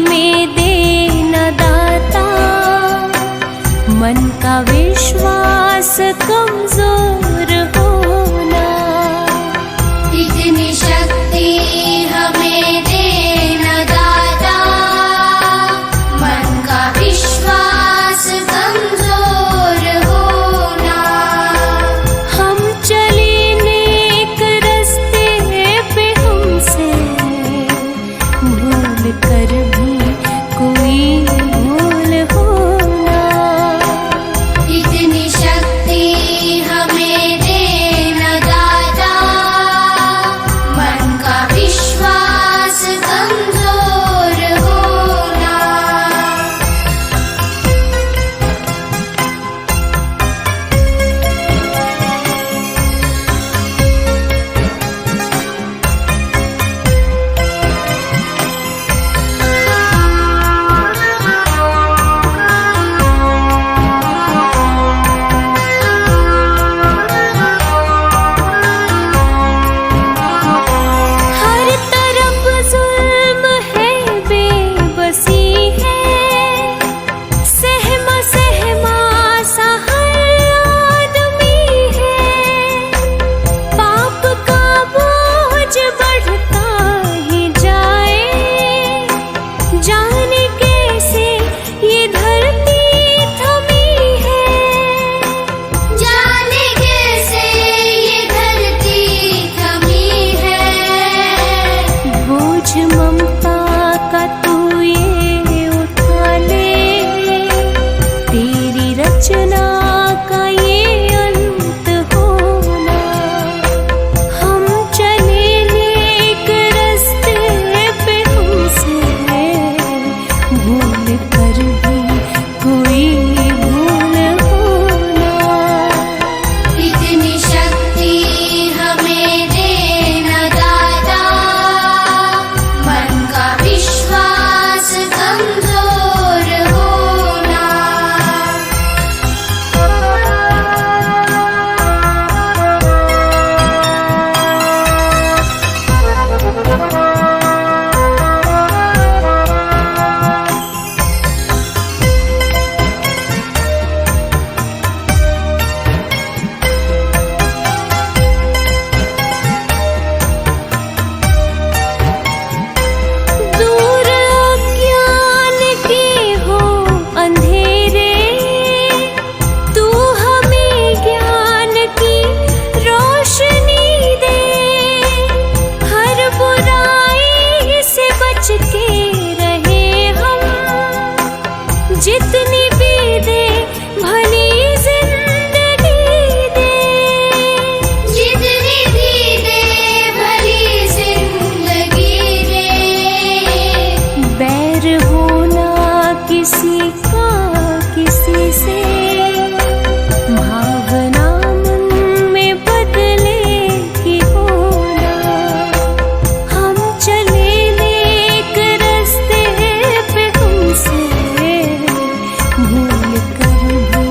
हमें देना दाता, मन का विश्वास कमजोर होना। इतनी शक्ति हमें देना दाता, मन का विश्वास कमजोर होना। हम चले नेक रास्ते पे, हमसे भूल कर भी कोई भूल होना। इतनी शक्ति हमें देना दाता, मन का विश्वास कमजोर होना। हर तरफ जुल्म है, बेबसी है, सहमा सहमा सा हर आदमी है। पाप का बोझ बढ़ता ही जाए, जाने कैसे ये धरती थमी है। जाने कैसे ये धरती थमी है। बोझ ममता का तू ये उठा ले, तेरी रचना का ये अंत होना। हम चले नेक रास्ते पे, हमसे भूल कर भी कोई भूल होना। इतनी शक्ति हमें देना दाता, मन का विश्वास कमजोर होना। दूर अज्ञान के हो अंधेरे, तू हमें ज्ञान की रोशनी दे। हर बुराई से बच के रहे हम, जितनी भी दे भली जिंदगी दे। जितनी भी दे भली जिंदगी दे। बैर होना किसी का किसी से, भावना मन में बदले की होना। हम चले नेक रास्ते पे, हमसे भूल कर भी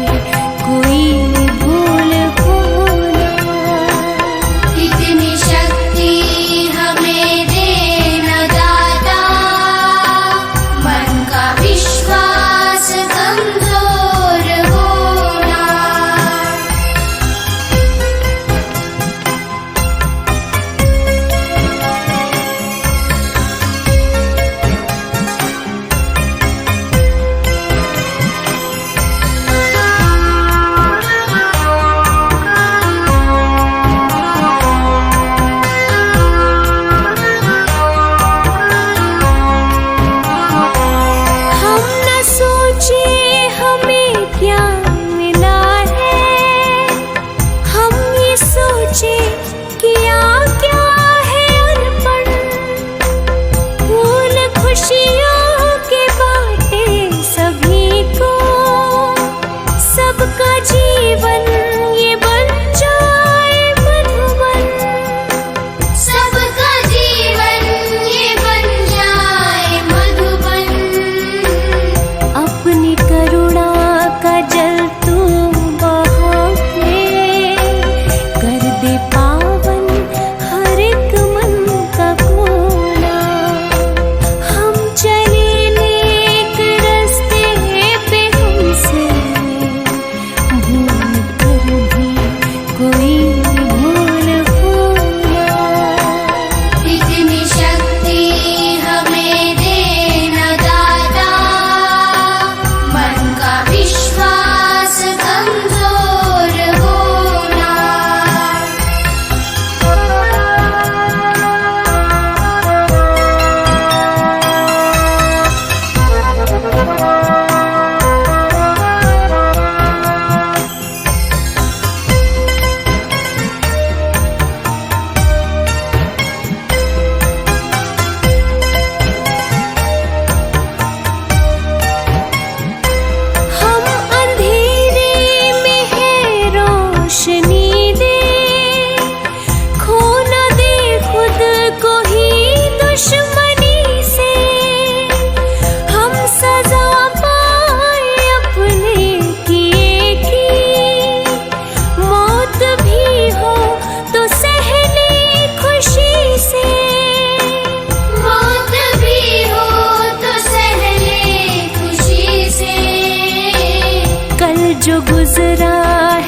जो गुजरा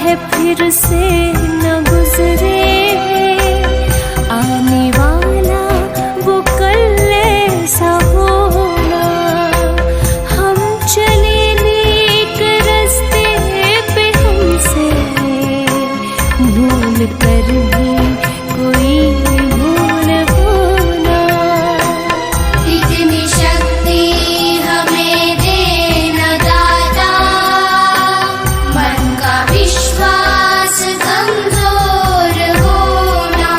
है फिर से न गुजरे, आने वाला वो कल ऐसा होना। हम चले नेक रास्ते पे, हमसे भूल कर भी कोई भूल होना। इतनी शक्ति हमें देना दाता, मन का विश्वास कमजोर होना।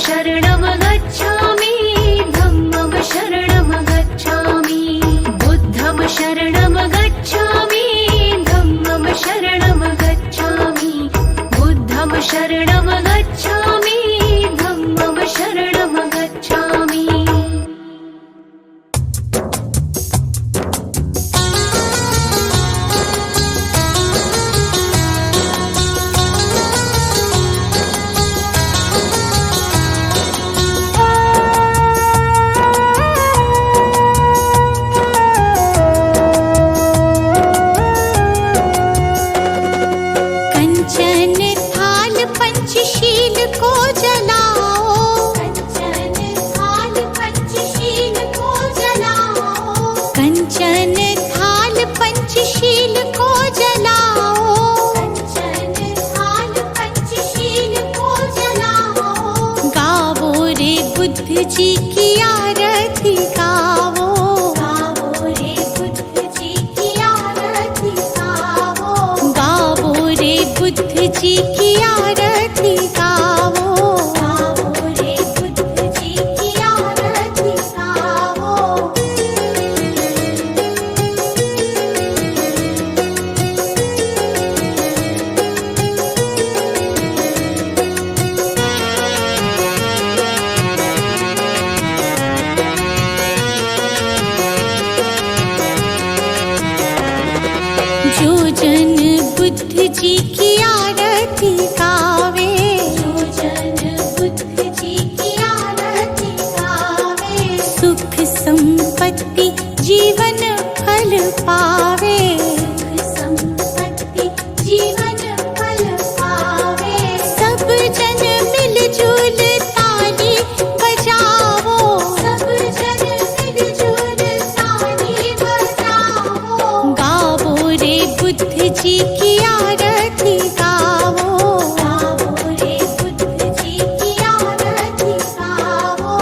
शरणं गच्छामि धम्मं शरणं गच्छामि बुद्धं शरणं गच्छामि धम्मं शरणं गच्छामि बुद्धं शरणं गच्छामि धम्मं शरणं गच्छामि जी की आरती गावो, गावो रे बुद्ध जी की आरती गावो, गावो रे बुद्ध जी की आरती गावो, गावो रे बुद्ध जी की आरती गावो। जो जन बुद्ध जी की आरती गावे, जो जन बुद्ध जी की आरती गावे, सुख संपत्ति जीवन फल पावे, सुख संपत्ति जीवन फल पावे। सब जन मिलजुल ताली बजाओ, सब जन मिलजुल ताली बजाओ, गावो रे बुद्ध जी की आरती गावो, गावो रे बुद्ध जी की आरती गावो।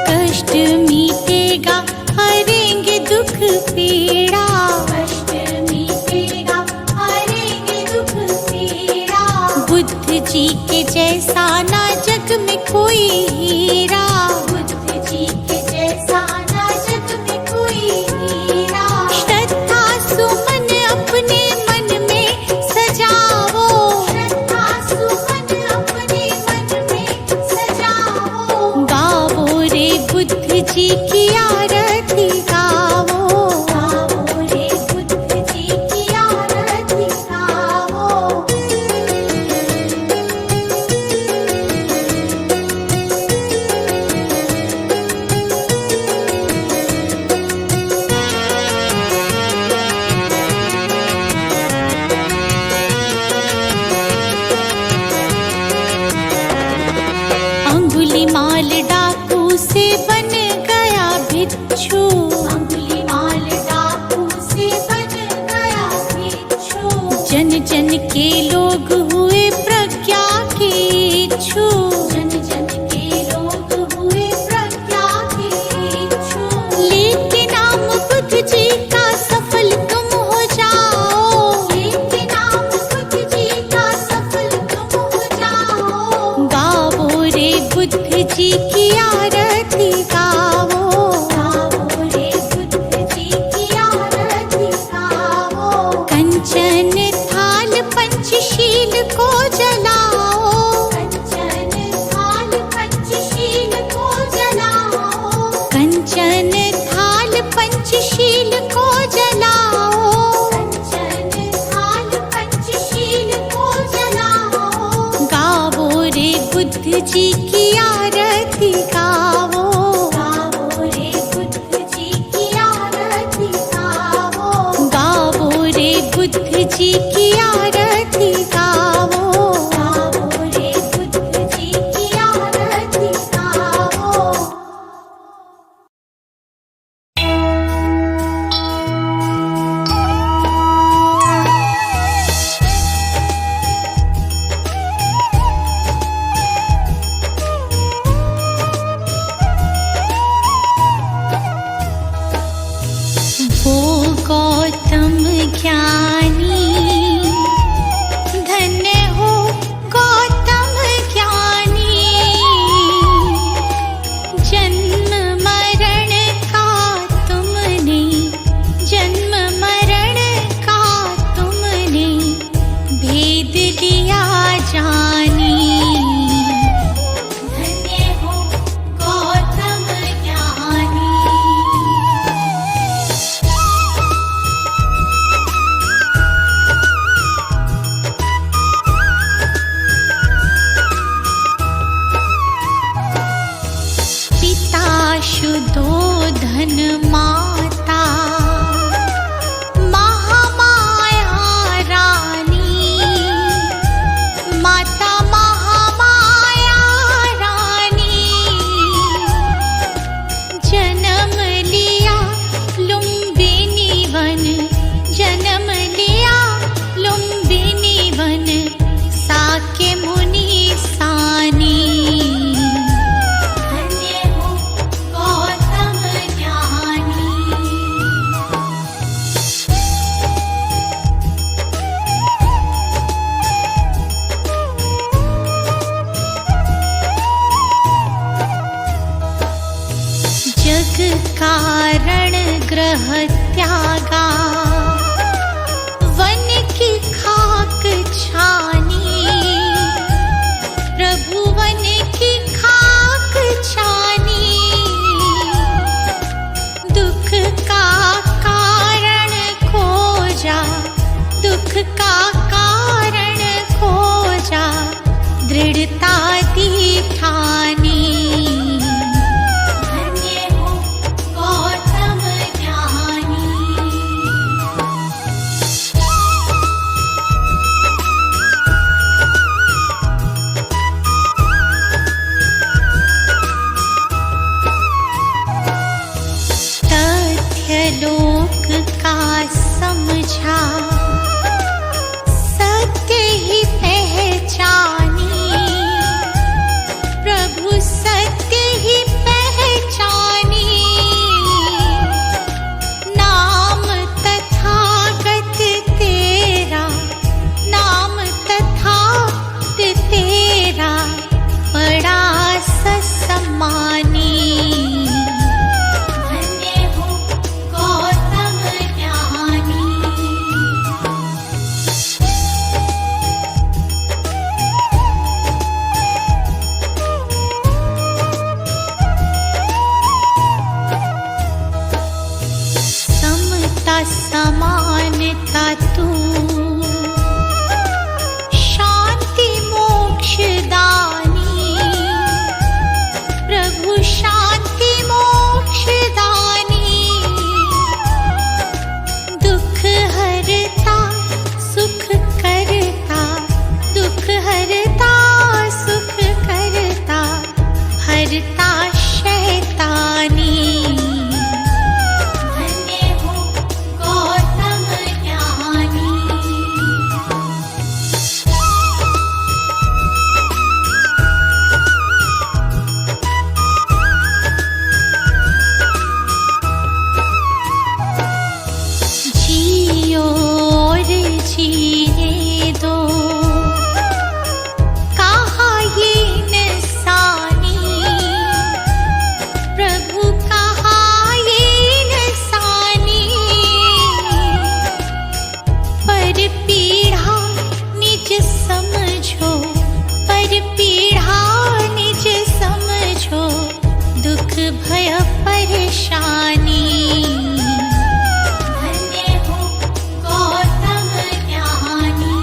कष्ट मीटेगा हरेंगे दुख पीड़ा, कष्ट मीटेगा हरेंगे दुख पीड़ा। बुद्ध जी के जैसा ना जग में कोई हीरा, बुद्ध जी के जैसा ना जग में कोई हीरा। श्रद्धा सुमन अपने मन में सजाओ, श्रद्धा सुमन अपने मन में सजाओ, गावो रे बुद्ध जी की आरती गावो, गावो रे बुद्ध जी की आरती गावो। अंगुलीमाल डाकू से बन गया भिक्षु, अंगुलीमाल डाकू से बन गया भिक्षु। जन जन के लोग हुए प्रज्ञा के इच्छु, जन जन के लोग हुए प्रज्ञा के इच्छु। लेके नाम बुद्ध जी का सफल तुम हो जाओ, लेके नाम बुद्ध जी का सफल तुम हो जाओ, गावो रे बुद्ध जी की आरती गावो, गावो रे बुद्ध जी की आरती गावो। कंचन थाल पंचशील को जलाओ, कंचन थाल पंचशील को जलाओ, कंचन थाल पंचशील को जलाओ, कंचन थाल पंचशील को जलाओ, गावो रे बुद्ध जी की आरती गावो, गावो रे बुद्ध जी की आरती गावो, गावो रे बुद्ध जी की आरती गावो, गावो रे बुद्ध जी की आरती गावो। जन माता महामाया रानी, माता महामाया रानी। जन्म लिया लुम्बिनी वन, जन्म लिया लुम्बिनी वन, साके मुनि सानी। धन्य हो गौतम ज्ञानी। जग कारण ग्रह त्यागा, वन की खाक छानी। प्रभु वन की खाक छानी, दुख का कारण खोजा, दुख का कारण खोजा, दृढ़ता दी ठानी। धन्य हो गौतम ज्ञानी। तथ्य लोक का समझा, सत्य ही पहचानी। प्रभु सत्य ही पहचानी। नाम तथागत तेरा, नाम तथागत तेरा, बड़ा ससम्मानी। धन्य हो गौतम ज्ञानी। समता समानता तू, शांति मोक्ष दानी। प्रभु शांति मोक्ष दानी। दुख हरता सुख करता, दुख हरता सुख करता, हरता शैतानी। धन्य हो गौतम ज्ञानी। जियो और जिए दो, कहा ये इंसानी। प्रभु कहा ये इंसानी। पर पीढ़ा निज समझो, पर पीढ़ा निज समझो, दुख भय परेशानी। धन्य हो गौतम ज्ञानी।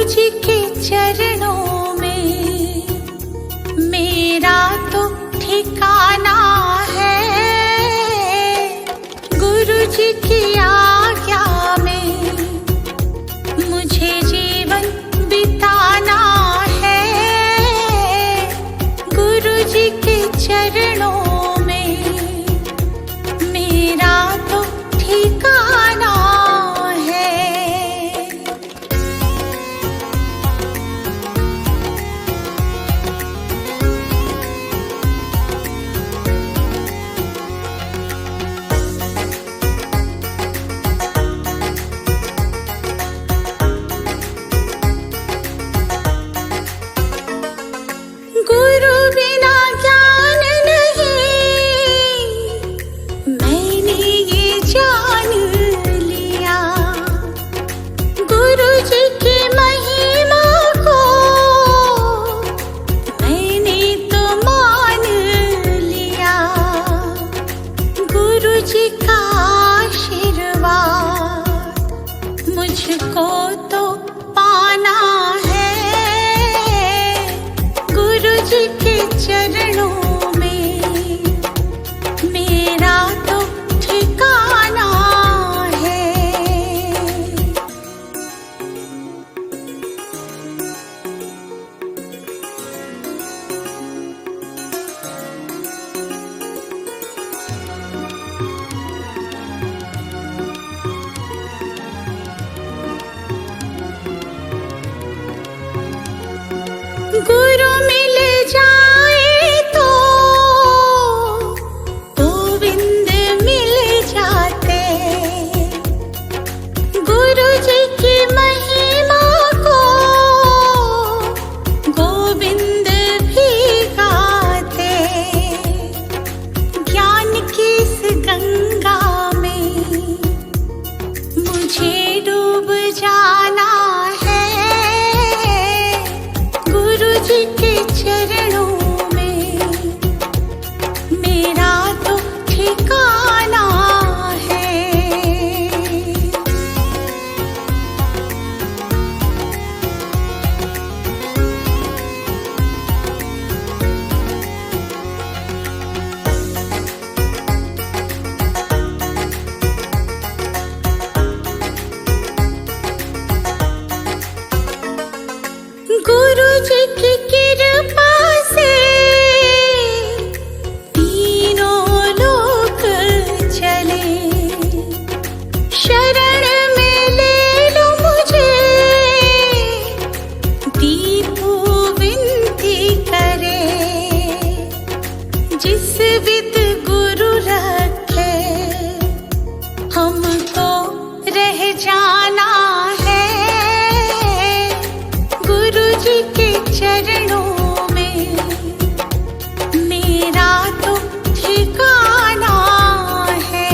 जी के चरणों में मेरा तो ठिकाना है। गुरु जी की आज्ञा में मुझे जीवन बिताना है। गुरु जी के चरणों में मेरा तो ठिकाना है। गुरु बिना ज्ञान नहीं, मैंने ये जान लिया। गुरु जी की महिमा को मैंने तो मान लिया। गुरु जी का आशीर्वाद मुझको तो पाना है। गुरु जी के चरणों में मेरा तो ठिकाना है। गुरु मिल जाए तो गोविंद मिल जाते। गुरु जी की महिमा को गोविंद भी गाते। ज्ञान की इस गंगा में मुझे डूब जाना है। गुरु जी के चरणों में मेरा तो ठिकाना है। गुरु जी की कृपा से तीनों लोक चले। शरण में ले लो मुझे, दीपू विनती करे। जिस विद गुरु रखे हमको रह जाना है। गुरु जी के चरणों में मेरा तो ठिकाना है।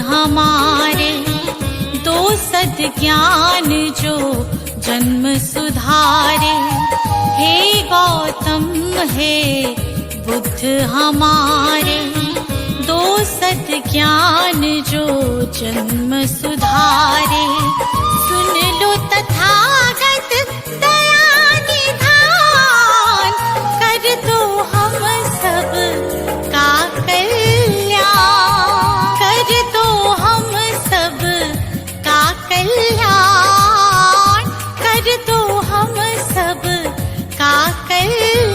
हमारे दो सद्ज्ञान जो जन्म सुधारे। हे गौतम हे बुद्ध हमारे दो सद्ज्ञान जो जन्म सुधारे। सुन लो तथागत दया निधान, कर दो हम सब का कल्याण। कर दो हम सब का कल्याण। कर दो हम सब का कल्याण।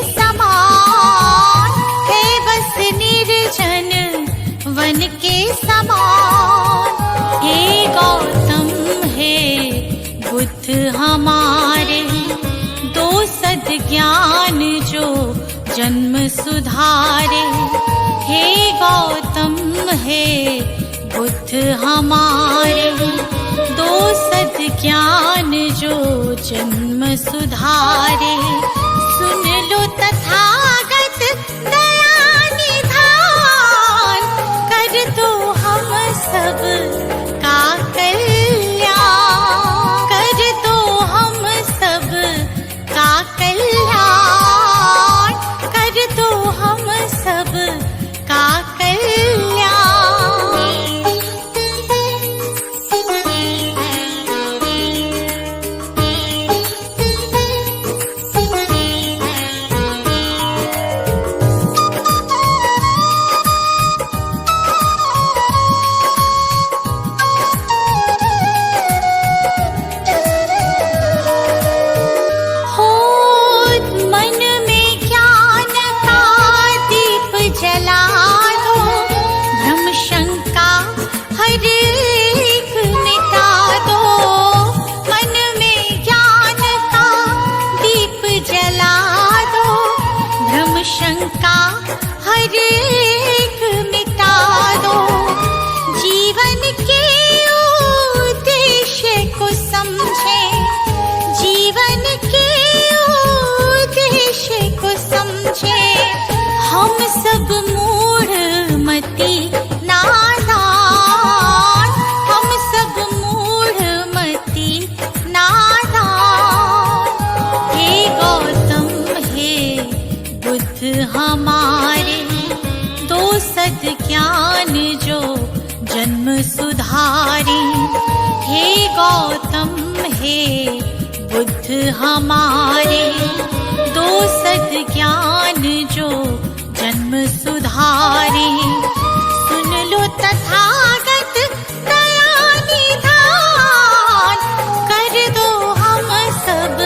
समान है, बस निर्जन वन के समान। हे गौतम हे बुद्ध हमारे, दो सद्ज्ञान जो जन्म सुधारे। हे गौतम हे बुद्ध हमारे, दो सद्ज्ञान जो जन्म सुधारे। सुन लो तथागत दया निधान, कर दो हम सब का कल्याण, कर दो हम सब का कल्याण, कर दो हम सब का हमारे, दो सद्ज्ञान जो जन्म सुधारे। हे गौतम हे बुद्ध हमारे, दो सद्ज्ञान जो जन्म सुधारे। सुन लो तथागत दया निधान, कर दो हम सब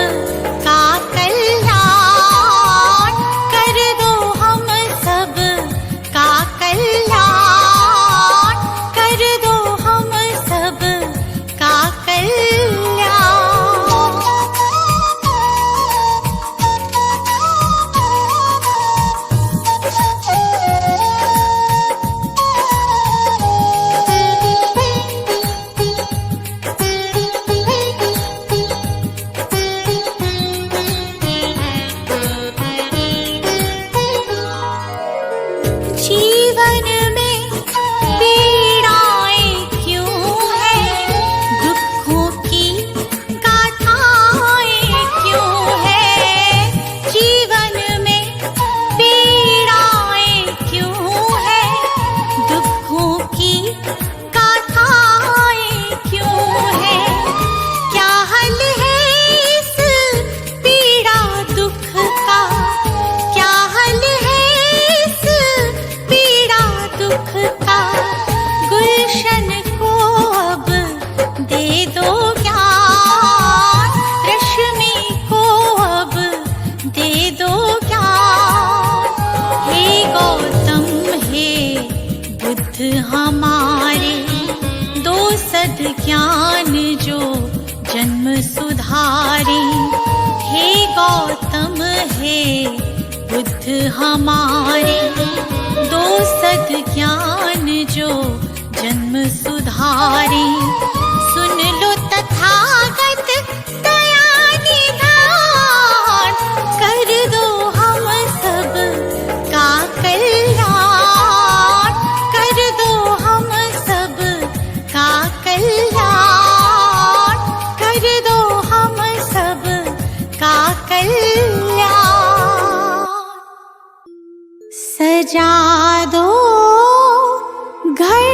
का कल्याण, कर दो हम सब का कल्याण, कर दो हम सब का कल्याण। जीवन में पीड़ाएं क्यों हैं, दुखों की गाथाएं क्यों हैं। जीवन में पीड़ाएं क्यों हैं, दुखों की गाथाएं क्यों हैं। क्या हल है इस पीड़ा दुख का, क्या हल है इस पीड़ा दुख का। गुलशन को अब दे दो ज्ञान, रश्मि को अब दे दो ज्ञान। हे गौतम हे बुद्ध हमारे, दो सद्ज्ञान जो जन्म सुधारे। हे गौतम हे बुद्ध हमारे, दो सद्ज्ञान जो जन्म सुधारे। सुन लो तथागत दया निधान, कर दो हम सब का कल्याण, कर दो हम सब का कल्याण, कर दो हम सब का कल्याण। सजा दो घर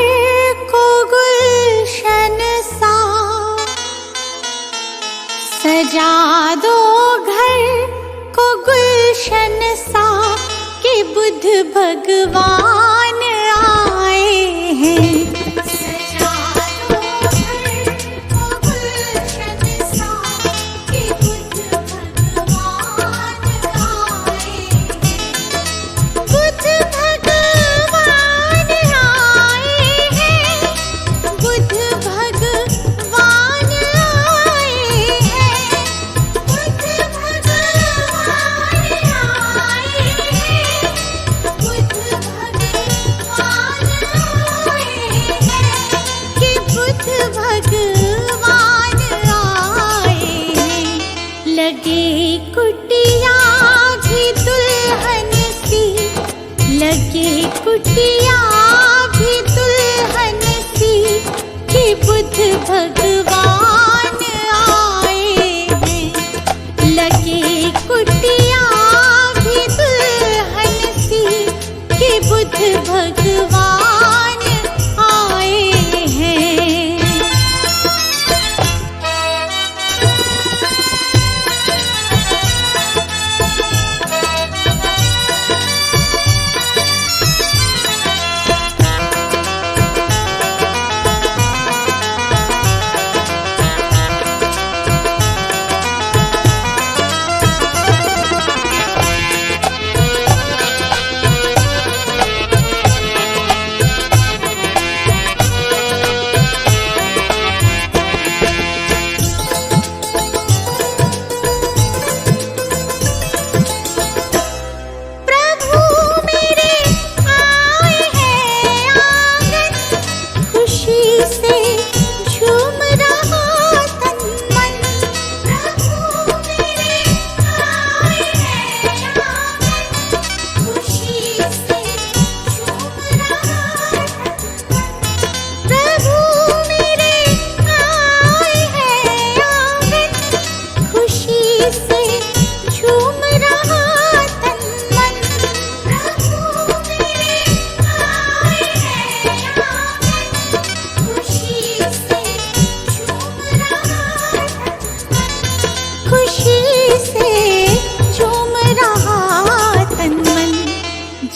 को गुलशन सा, सजा दो घर को गुलशन सा, कि बुद्ध भगवान आए हैं। सजा दो घर को गुलशन सा, कि बुद्ध भगवान आए कुटिया भी दुल्हन सी कि बुद्ध भगवान आए हैं। लगे कुटिया भी दुल्हन सी कि बुद्ध भगवान आए हैं।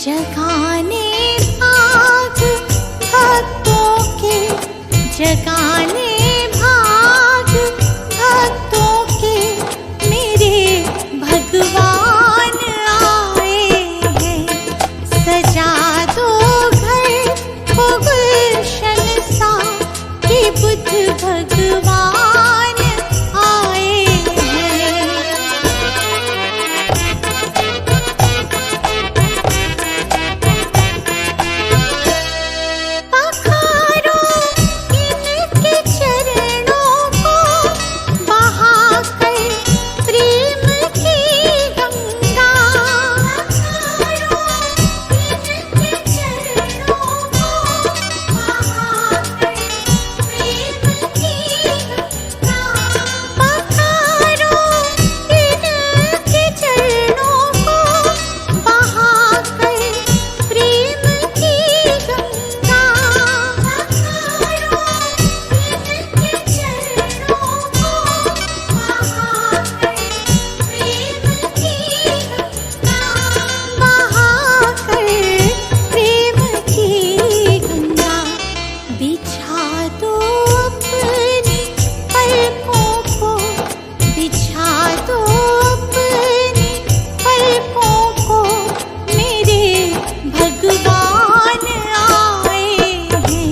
जगाने भाग भक्तों के, जगाने भाग भक्तों के, मेरे भगवान आए हैं। सजा दो घर को गुलशन सा कि बुद्ध भगवान आए हैं। भगवान आए हैं।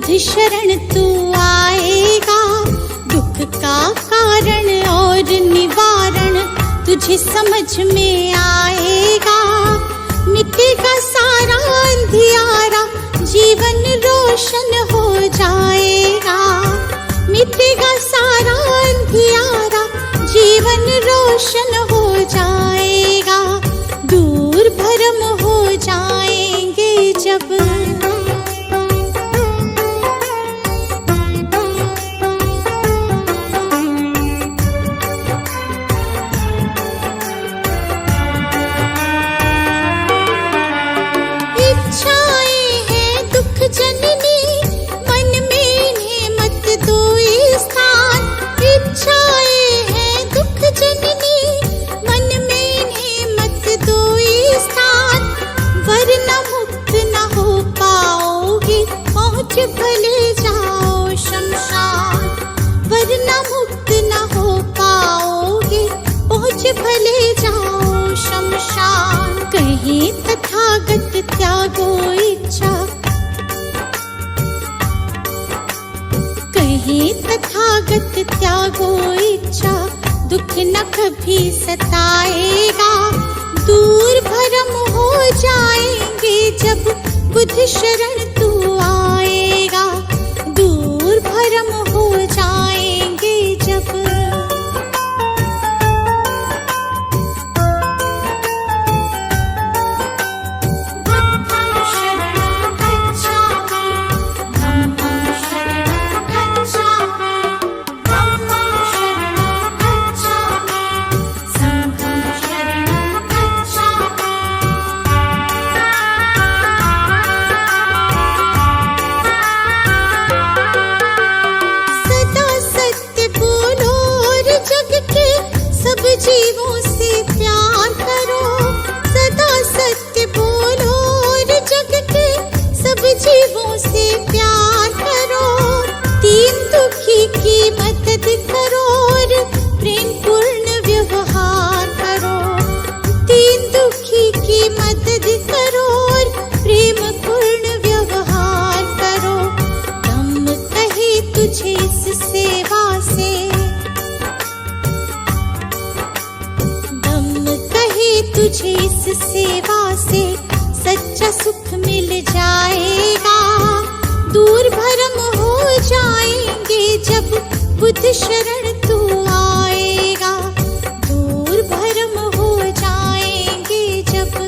बुद्ध शरण तू आएगा। दुख का कारण और निवारण तुझे समझ में आएगा। मिटेगा सारा अंधियारा, जीवन रोशन हो जाएगा। मिटेगा सारा अंधियारा, जीवन रोशन हो जाएगा। दूर भरम हो जाएंगे जब भले जाओ शमशान, वरना मुक्त न हो पाओगे। पहुँच भले जाओ शमशान। कहीं तथागत त्यागो इच्छा, कहीं तथागत त्यागो इच्छा। दुख न कभी सताएगा। दूर भरम हो जाएंगे जब बुद्ध शरण तू आएगा। दूर भरम हो जाएंगे जब बुद्धं शरणं गच्छामि, धम्मं शरणं गच्छामि, धम्मं शरणं गच्छामि, संघं शरणं गच्छामि। जीवों से प्यार करो, सदा सत्य बोलो और जग के सब जीवों से प्यार करो। दीन दुखी की मदद करो और प्रेम पूर्ण व्यवहार करो। दीन दुखी की मदद करो और प्रेम पूर्ण व्यवहार करो। दम कहे तुझे इस सेवा से, तुझे इस सेवा से सच्चा सुख मिल जाएगा। दूर भरम हो जाएंगे जब बुद्ध शरण तू आएगा। दूर भरम हो जाएंगे जब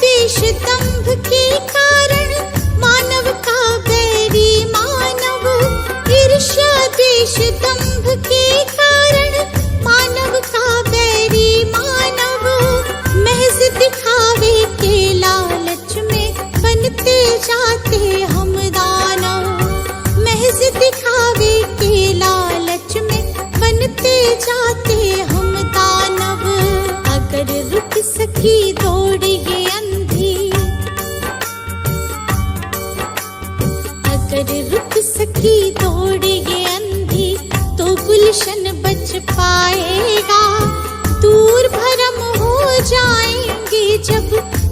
देश दंभ के कारण मानव का बैरी मानव। ईर्ष्या देश दंभ के कारण मानव का बैरी मानव। महज दिखावे के लालच में बनते जाते हम दानव। महज दिखावे के लालच में बनते जाते हम दानव। अगर रुक सकी दौड़ ये अंधी, अगर रुक सकी दौड़ ये अंधी, तो गुलशन बच पाएगा। दूर भरम हो जाएंगे जब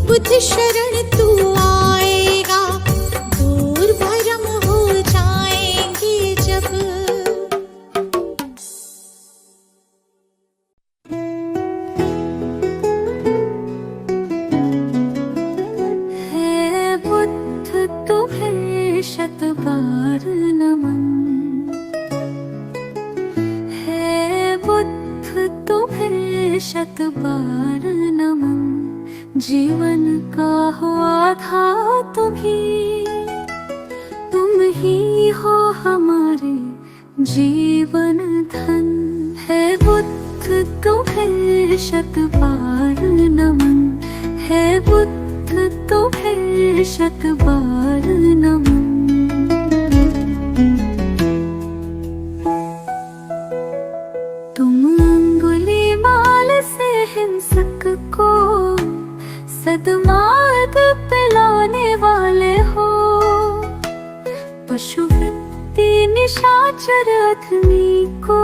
बुद्ध शरण तू आएगा। दूर भरम हो जाएंगे जब शत बार नमन। है बुद्ध तुम्हें शत बार नमन। जीवन का हुआ था तुम ही हो हमारे जीवन धन। है बुद्ध तुम्हें शत बार नमन। है बुद्ध तुम्हें शत बार नमन। हिंसक को सद्मार्ग पिलाने वाले हो। पशुवृत्ति निशाचर आदमी को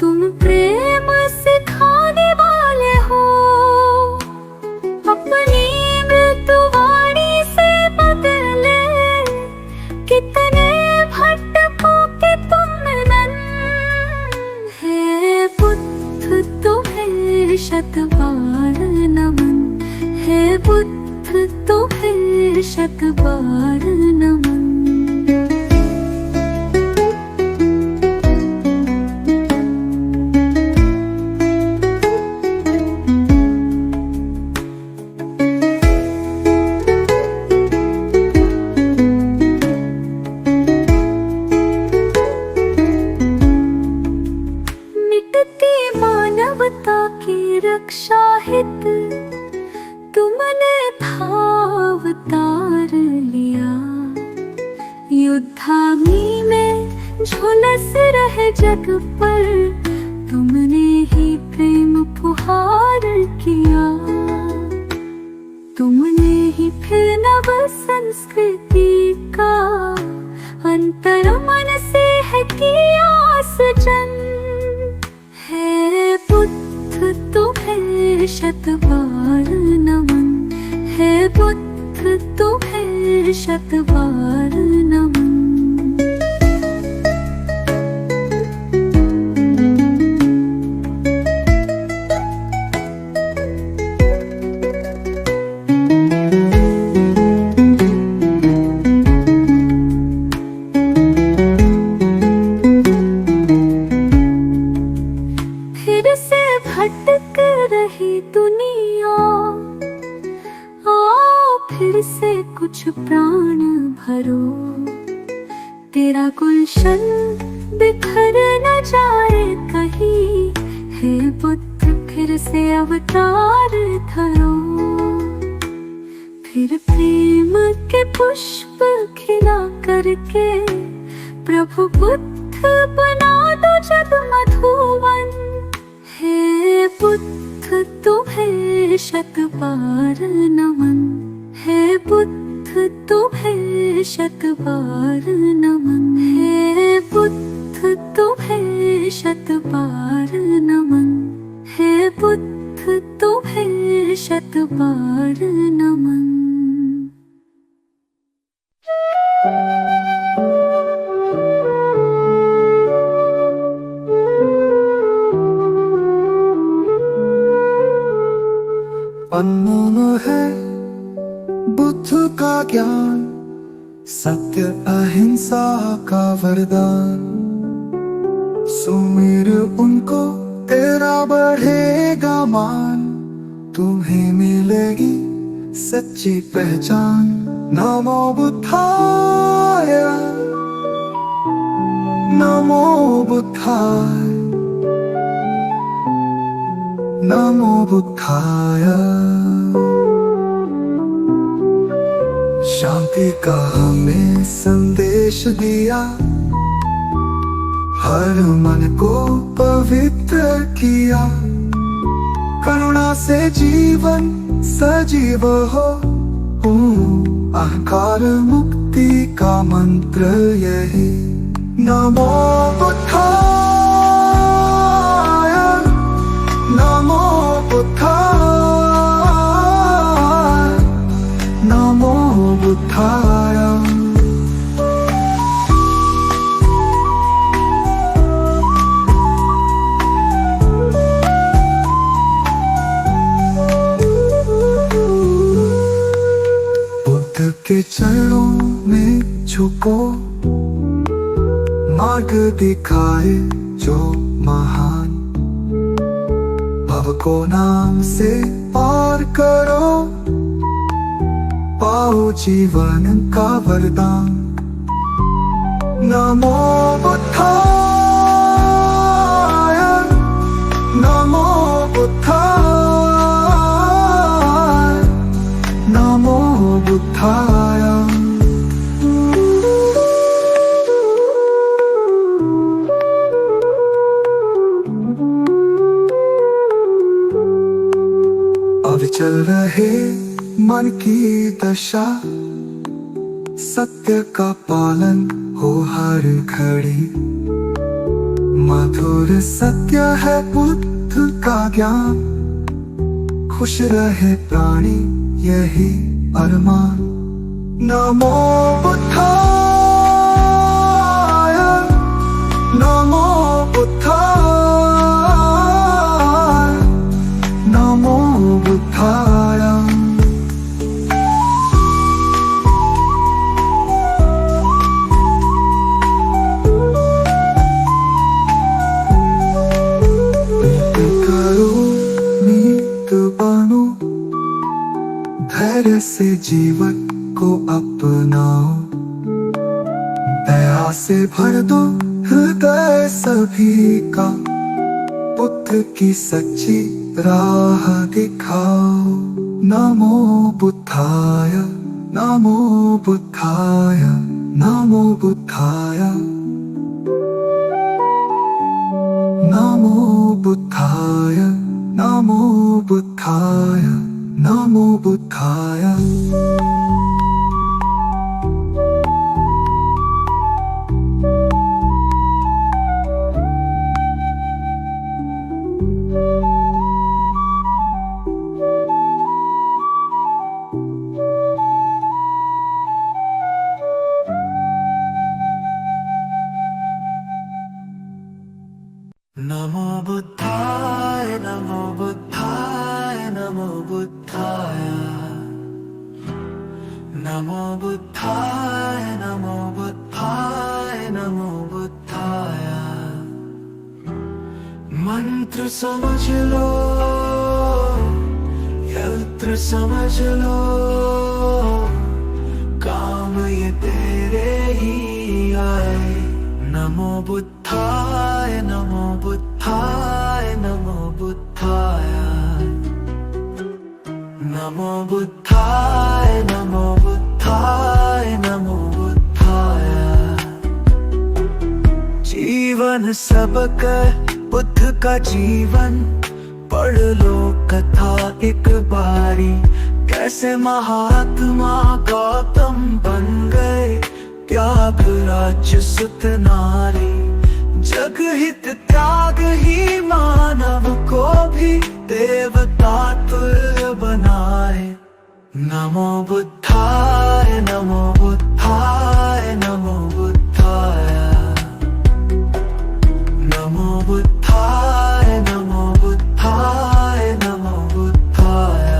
तुम प्रेम सिखाने वाले हो। अपनी मृत्युवाणी से बदले कितने भटकों के तुम नन। हे बुद्ध तुम्हें शतबार नमन, हे बुद्ध तुम्हें शतबार नमन। मिटती मानवता की रक्षा हित तुमने अवतार लिया। युद्धाग्नि में झुलस रहे जग पर तुमने ही प्रेम फुहार किया। तुमने ही फिर नव संस्कृति का अंतर मन से है किया सृजन। हे बुद्ध तुम्हें शतबार नमन, हे बुद्ध तुम्हें शतबार नमन। फिर से भटक रही दुनिया, आओ फिर से कुछ प्राण भरो। तेरा गुलशन बिखर न जाए कहीं, हे बुद्ध फिर से अवतार धरो। फिर प्रेम के पुष्प खिला करके प्रभु बुद्ध बना दो जग मधुवन। हे बुद्ध तुम्हें शतबार नमन, हे बुद्ध तुम्हें शतबार नमन, हे बुद्ध तुम्हें शतबार नमन, हे बुद्ध तुम्हें शतबार नमन। अनमोल है बुद्ध का ज्ञान, सत्य अहिंसा का वरदान। सुमिर उनको तेरा बढ़ेगा मान, तुम्हें मिलेगी सच्ची पहचान। नमो बुद्धाय, नमो बुद्धाय, नमो बुद्धाय। शांति का हमें संदेश दिया, हर मन को पवित्र किया। करुणा से जीवन सजीव हो, अहंकार मुक्ति का मंत्र यही। नमो बुद्धाय, नमो बुद्धाय, नमो बुद्धाय। बुद्ध के चरणों में झुको, मार्ग दिखाए जो महान। भव को नाम से पार करो, पाओ जीवन का वरदान। नमो बुद्धाय, नमो बुद्धाय, नमो बुद्धाय। अब चल रहे मन की दशा, सत्य का पालन हो हर घड़ी। मधुर सत्य है बुद्ध का ज्ञान, खुश रहे प्राणी यही अरमान। नमो बुद्धाय, नमो बुद्धाय, नमो बुद्धाय। धैर्य से जीवन को अपनाओ, दया से भर दो हृदय सभी का। बुद्ध की सच्ची राह दिखाओ। नमो बुद्धाय, नमो बुद्धाय, नमो बुद्धाय, नमो बुद्धाय, नमो बुद्धाय, नमो बुद्धाय। नमो बुद्धाय, नमो बुद्धाय, नमो बुद्धाय, नमो बुद्धाय, नमो बुद्धाय, नमो बुद्धाय। मंत्र समझ लो, यंत्र समझ लो, काम ये तेरे ही आए। नमो बुद्धाय, नमो बुद्धाय, नमो बुद्धाय, नमो बुद्धाय, नमो बुद्धाय, नमो बुद्धाय। जीवन सबका बुद्ध का जीवन, पढ़ लो कथा एक बारी। कैसे महात्मा गौतम बन गए, त्याग राज्य सुत नारी। जग हित त्याग ही मानव को भी देवता तुल्य बनाए। नमो बुद्धाय, नमो बुद्धाय, नमो बुद्धाय, नमो बुद्धाय, नमो बुद्धाय, नमो बुद्धाय।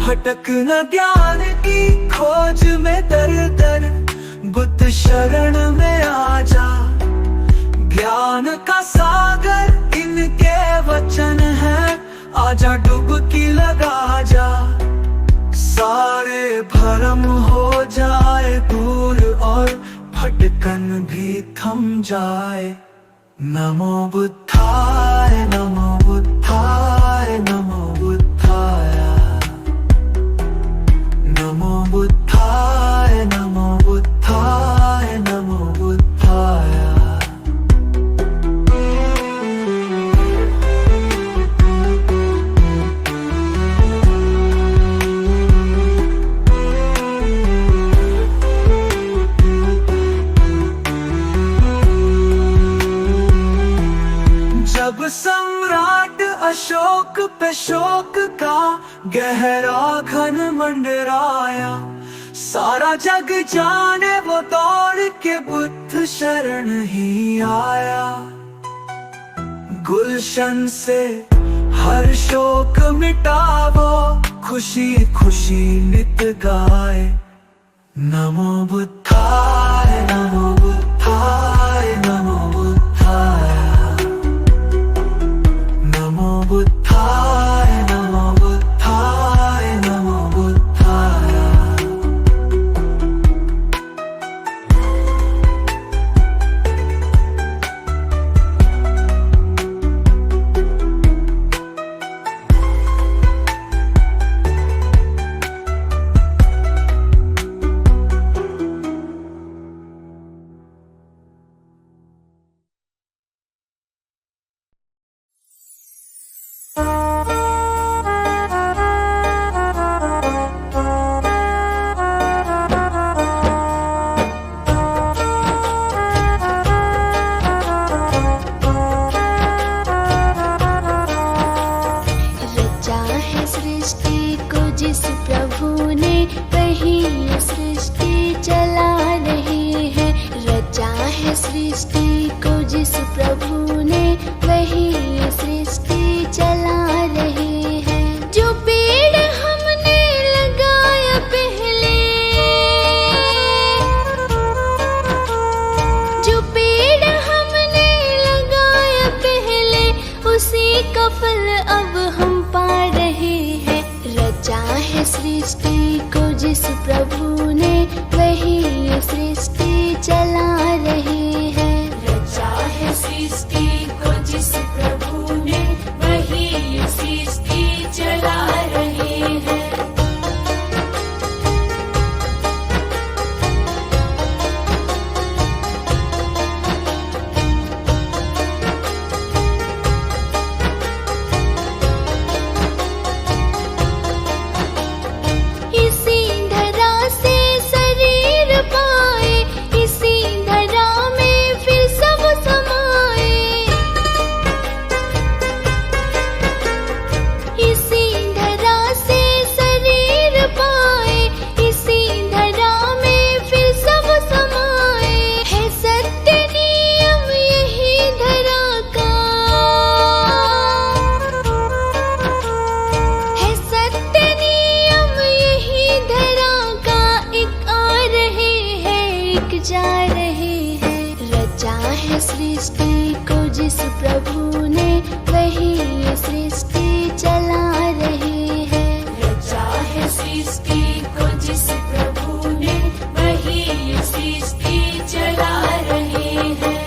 भटक न ज्ञान की खोज में दर दर, बुद्ध शरण में आ जा। ज्ञान का सागर इनके वचन है, आजा डुबकी लगा जा। सारे भरम हो जाए दूर और भटकन भी थम जाए। नमो बुद्धाय, नमो बुद्धाय, नमो बुद्धाय, नमो बुद्धाय, नमो बुद्धाय, नमो बुद्धाय। जब सम्राट अशोक पे शोक का गहरा घन मंडराया, सारा जग जाने वो दौड़ के बुद्ध शरण ही आया। गुलशन से हर शोक मिटावो, खुशी खुशी नित गाए। नमो बुद्धाय, नमो बुद्धाय, नमो बुद्धाय, नमो बुद्धाय, नमो बुद्धाय, नमो बुद्धाय। सृष्टि को जिस प्रभु ने वही ये सृष्टि चला रहे हैं। जो पेड़ हमने लगाया पहले, जो पेड़ हमने लगाया पहले, उसी का फल अब हम पा रहे हैं। रचा है सृष्टि को जिस प्रभु ने वही ये सृष्टि चला रहे हैं। रचा है सृष्टि को जिस प्रभु ने वही ये सृष्टि चला रहे हैं। इसी धरा से शरीर पाए, इसी धरा में फिर सब समाए। इसी धरा से शरीर पाए, इसी धरा में फिर सब समाए। है सत्य नियम यही धरा का, है सत्य नियम यही धरा का। एक आ रहे हैं, एक जा रहे हैं। रचा है सृष्टि को जिस प्रभु ने वही ये सृष्टि चला रहे हैं। रचा है सृष्टि को जिस प्रभु ने वही ये सृष्टि चला रहे हैं।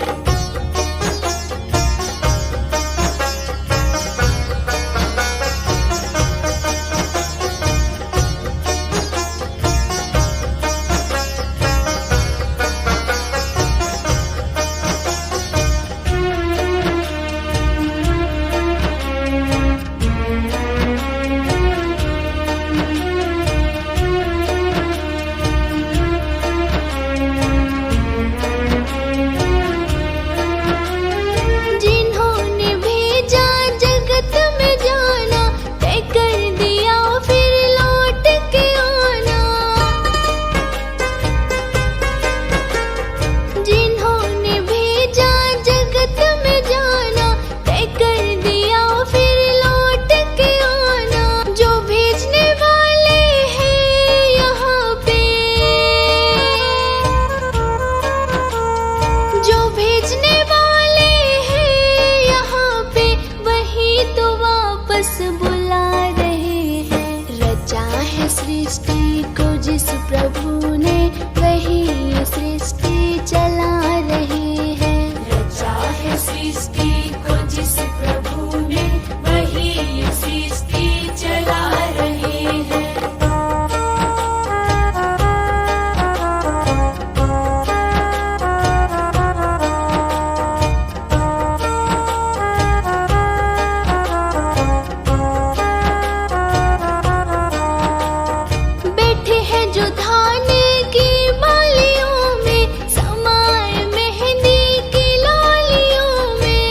जिन्होंने भेजा जगत में जाना, तय कर दिया फिर लौट के आना। जिन्होंने भेजा जगत में जाना, तय कर दिया फिर लौट के आना। जो भेजने वाले हैं यहाँ पे, जो भेजने वाले हैं यहाँ पे, वही तो वापस बुला रहे हैं। रचा है सृष्टि को जिस प्रभु ने वही ये सृष्टि चला रहे हैं। रचा है सृष्टि को जिस प्रभु ने वही ये सृष्टि चला रहे हैं। बैठे हैं जो धान की बालियों में, समाए मेहंदी की लालियों में।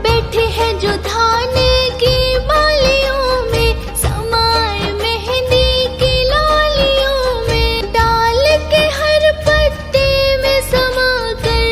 बैठे हैं जो धान की बालियों में, समाए मेहंदी की लालियों में। डाल के हर पत्ते में समा कर,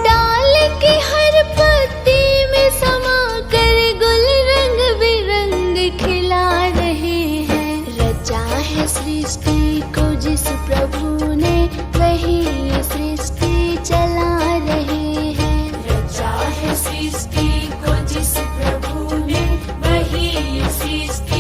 डाल के हर पत्ते में समा कर, गुल रंग बिरंग खिला रहे हैं। रचा है सृष्टि को जिस प्रभु ने वही ये सृष्टि चला रहे हैं। रचा है सृष्टि को जिस प्रभु ने वही ये सृष्टि